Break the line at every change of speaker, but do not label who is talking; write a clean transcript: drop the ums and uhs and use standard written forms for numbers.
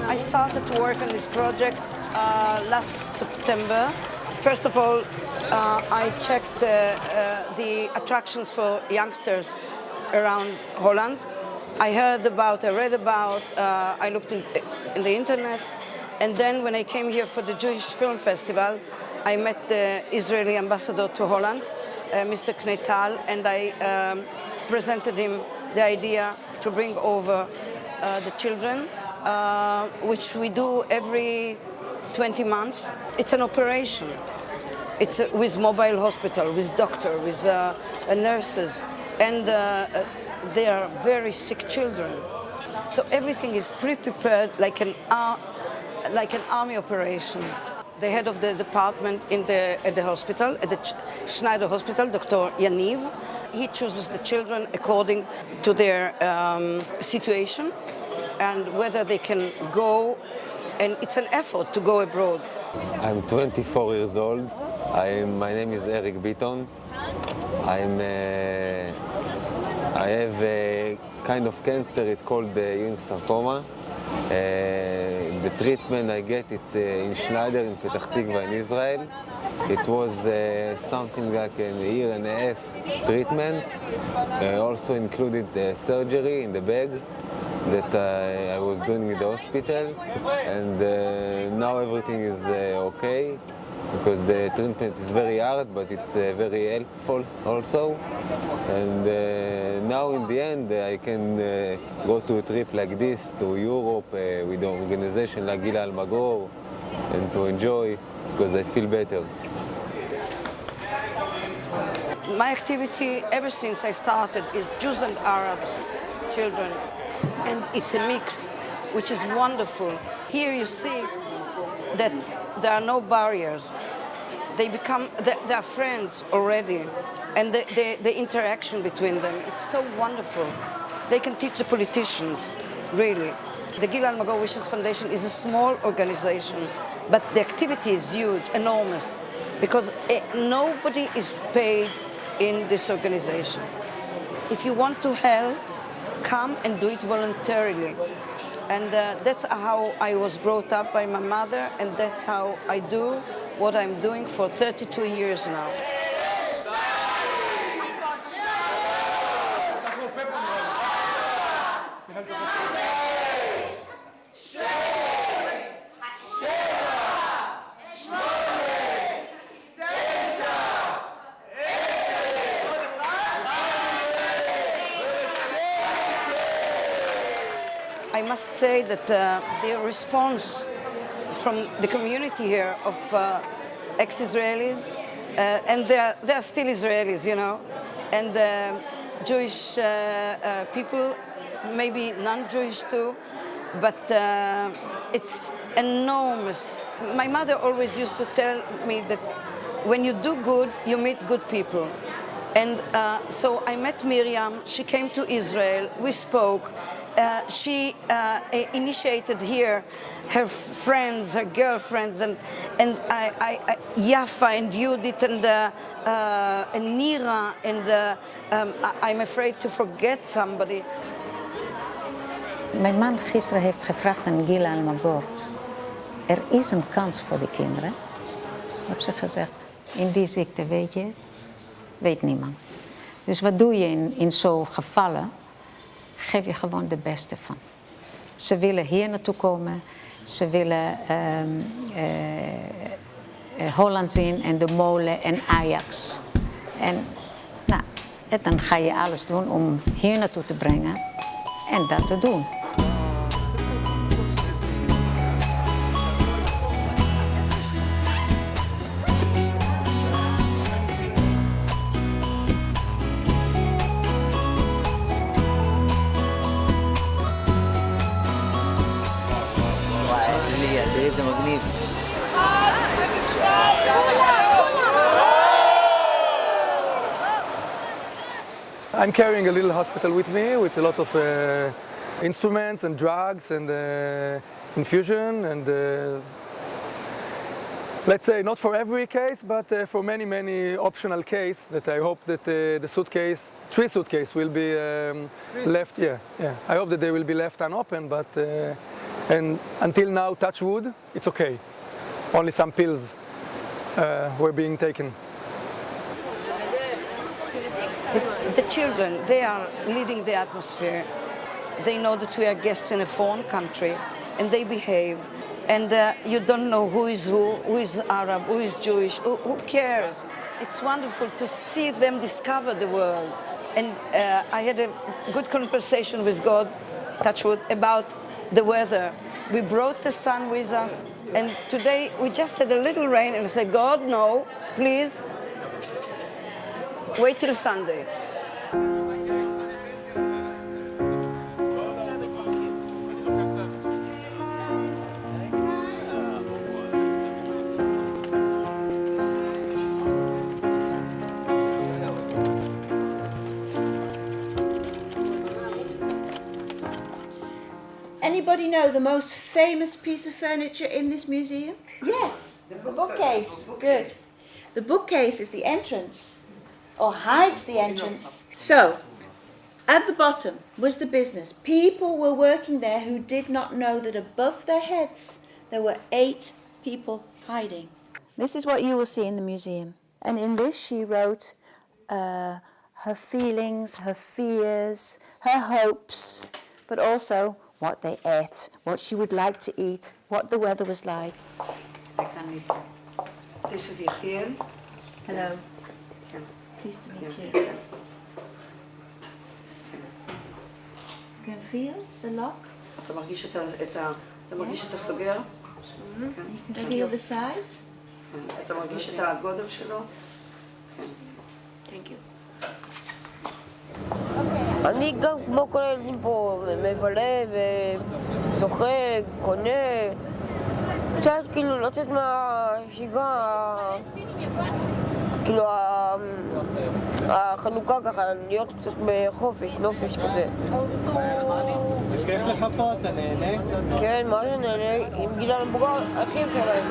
I started to work on this project last September. First of all, I checked the attractions for youngsters around Holland. I read about, I looked in the internet, and then when I came here for the Jewish Film Festival, I met the Israeli ambassador to Holland, Mr. Knetal, and I presented him the idea to bring over the children, which we do every 20 months. It's an operation. It's with mobile hospital, with doctor, with nurses, and they are very sick children. So everything is pre-prepared like an army operation. The head of the department at the hospital, at the Schneider Hospital, Dr. Yaniv, he chooses the children according to their situation and whether they can go, and it's an effort to go abroad.
I'm 24 years old. My name is Eric Beaton. I have a kind of cancer, it's called Ewing sarcoma. The treatment I get, it's in Schneider in Petah Tikva in Israel. It was something like a year and a half treatment. Also included surgery in the bag that I was doing in the hospital. And now everything is okay, because the treatment is very hard, but it's very helpful also. And now in the end, I can go to a trip like this to Europe with an organization like Gila Almagor and to enjoy, because I feel better.
My activity ever since I started is Jews and Arabs, children, and it's a mix, which is wonderful. Here you see that there are no barriers. They are friends already, and the interaction between them, it's so wonderful. They can teach the politicians, really. The Gila Almagor Wishes Foundation is a small organization, but the activity is huge, enormous, because nobody is paid in this organization. If you want to help, come and do it voluntarily. And that's how I was brought up by my mother, and that's how I do what I'm doing for 32 years now. I must say that the response from the community here of ex-Israelis, and they're still Israelis, you know, and Jewish people, maybe non-Jewish too, but it's enormous. My mother always used to tell me that when you do good, you meet good people. And so I met Miriam, she came to Israel, we spoke. She initiated here her friends, her girlfriends, and Yafa and Judith and Nira, and I'm afraid to forget somebody.
Mijn man gisteren heeft gevraagd aan Gila Almagor. Er is een kans voor de kinderen. Ik heb ze gezegd, in die ziekte weet je, weet niemand. Dus wat doe je in zo'n gevallen? Geef je gewoon de beste van. Ze willen hier naartoe komen. Ze willen Holland zien en de molen en Ajax. En nou, dan ga je alles doen om hier naartoe te brengen en dat te doen.
זה מגניב.
I'm carrying a little hospital with me with a lot of instruments and drugs and infusion and let's say not for every case, but for many optional cases that I hope that the suitcase, 3 suitcases will be left. Yeah. I hope that they will be left unopened, but And until now, touch wood, it's okay. Only some pills were being taken.
The children, they are leading the atmosphere. They know that we are guests in a foreign country, and they behave. And you don't know who is Arab, who is Jewish, who cares. It's wonderful to see them discover the world. And I had a good conversation with God, touch wood, about the weather. We brought the sun with us, and today we just had a little rain, and I said, God, no, please, wait till Sunday.
Anybody know the most famous piece of furniture in this museum? Yes, the bookcase. Good. The bookcase is the entrance, or hides the entrance. So, at the bottom was the business. People were working there who did not know that above their heads there were 8 people hiding. This is what you will see in the museum. And in this she wrote her feelings, her fears, her hopes, but also what they ate, what she would like to eat, what the weather was like.
This is Yechiel.
Hello. Pleased to meet you. You can feel the lock?
אתה מרגיש את הסוגר?
You can feel the size?
אתה מרגיש את הגודל שלו?
Thank you.
אני גם כמו כל הילדים פה, מבלה וצוחק, קונה, קצת כאילו לצאת מהשגרה, כאילו החנוכה ככה, להיות קצת בחופש, נופש כזה.
זה כיף לך פה, אתה נהנה?
כן, מה שנהנה, עם גילה למבוגר, אחים שלהם.